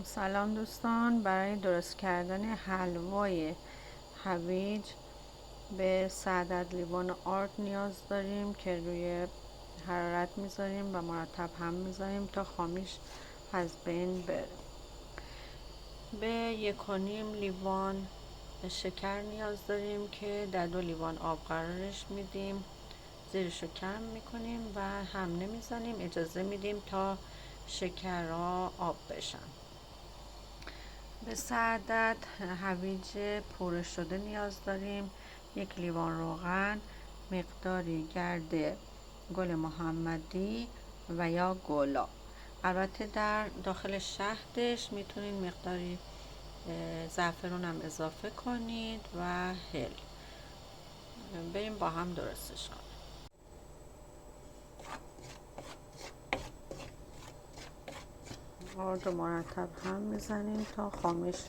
سلام دوستان، برای درست کردن حلوای هویج به 100 عدد لیوان آرد نیاز داریم که روی حرارت میذاریم و مرتب هم میذاریم تا خامیش از بین بره. به 1.5 لیوان شکر نیاز داریم که در 2 لیوان آب قرارش میدیم، زیرشو کم میکنیم و هم نمیزنیم، اجازه میدیم تا شکرها آب بشن. به 3 عدد هویج پوره شده نیاز داریم، 1 لیوان روغن، مقداری گرد گل محمدی و یا گلاب. البته در داخل شهدش میتونید مقداری زعفران هم اضافه کنید و هل. بریم با هم درستش کنیم. آرد رو مرتب هم میزنیم تا خامش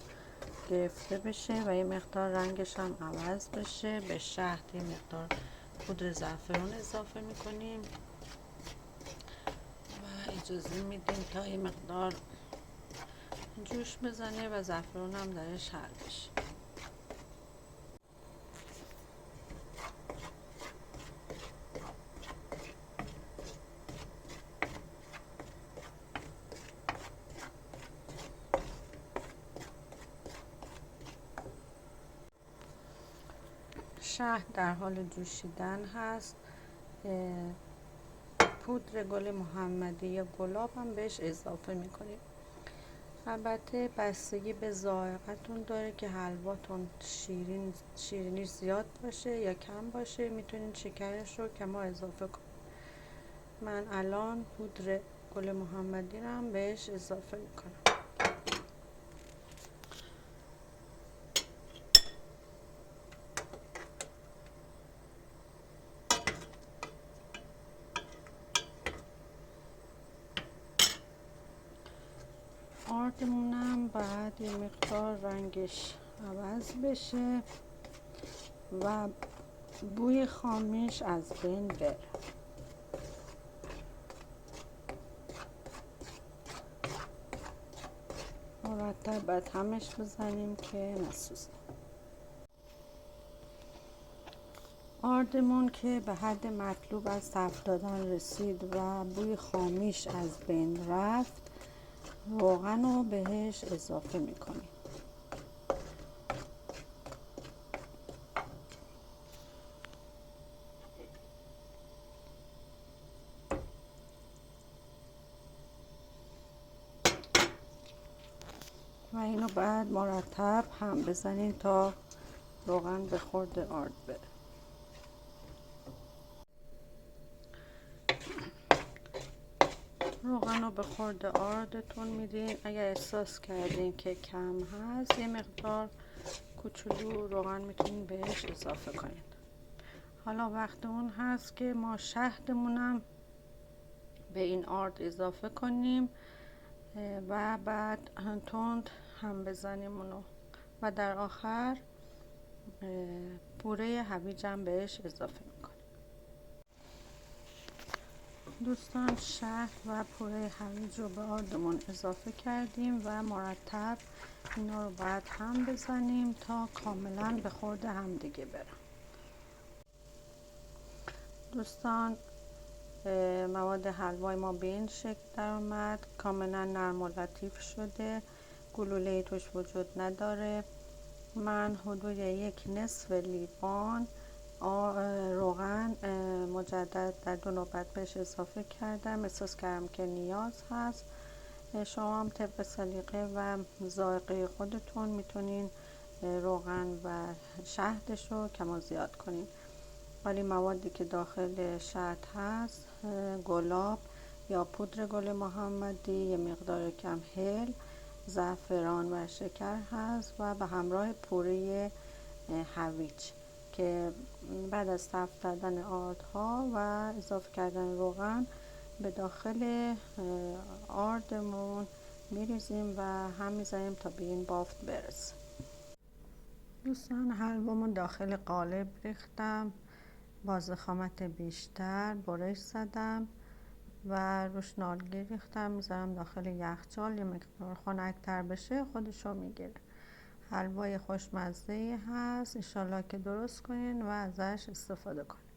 گرفته بشه و یه مقدار رنگش هم عوض بشه. به شهد یه مقدار پودر زعفران اضافه میکنیم و اجازه میدیم تا یه مقدار جوش بزنه و زعفران هم درش حل بشه. شهد در حال جوشیدن هست. پودر گل محمدی یا گلاب هم بهش اضافه میکنیم. البته بستگی به ذائقتون داره که حلواتون شیرینیش زیاد باشه یا کم باشه. میتونین شکرش رو کما اضافه کنید. من الان پودر گل محمدی رو هم بهش اضافه میکنم. آردمونم بعد یه مقدار رنگش عوض بشه و بوی خامیش از بین بره. مرتب باید همش بزنیم که نسوزه. آردمون که به حد مطلوب از تفت دادن رسید و بوی خامیش از بین رفت، روغن رو بهش اضافه میکنیم. و اینو بعد مرتب هم بزنیم تا روغن به خورد آرد بره. روغن رو به خورد آردتون میدین. اگر احساس کردین که کم هست، یه مقدار کوچولو روغن میتونین بهش اضافه کنید. حالا وقت اون هست که ما شهدمونم به این آرد اضافه کنیم و بعد تند هم بزنیم اونو و در آخر پوره هویجم بهش اضافه میکنیم. دوستان، شهد و پوره هویج رو به آردمون اضافه کردیم و مرتب اینا رو باید هم بزنیم تا کاملا به خورد هم دیگه برن. دوستان، مواد حلوای ما به این شکل در اومد، کاملا نرم و لطیف شده، گلوله‌ای توش وجود نداره. من حدود 1 نصف لیوان روغن مجدد در 2 نوبت بهش اضافه کردم. احساس کردم که نیاز هست. شما هم طبق سلیقه و ذائقه خودتون میتونین روغن و شهدش رو کم و زیاد کنین. ولی موادی که داخل شهد هست، گلاب یا پودر گل محمدی، یه مقدار کم هل، زعفران و شکر هست و به همراه پوره هویج که بعد از تفت کردن آردها و اضافه کردن روغن به داخل آردمون میریزیم و هم میذاریم تا به این بافت برسه. دوستان، حلوامو داخل قالب ریختم، با ضخامت بیشتر برش زدم و روش نارگیل ریختم، میذارم داخل یخچال یه مقدار خنک‌تر بشه خودشو میگیره. حلوای خوشمزه‌ای هست، انشالله که درست کنین و ازش استفاده کنین.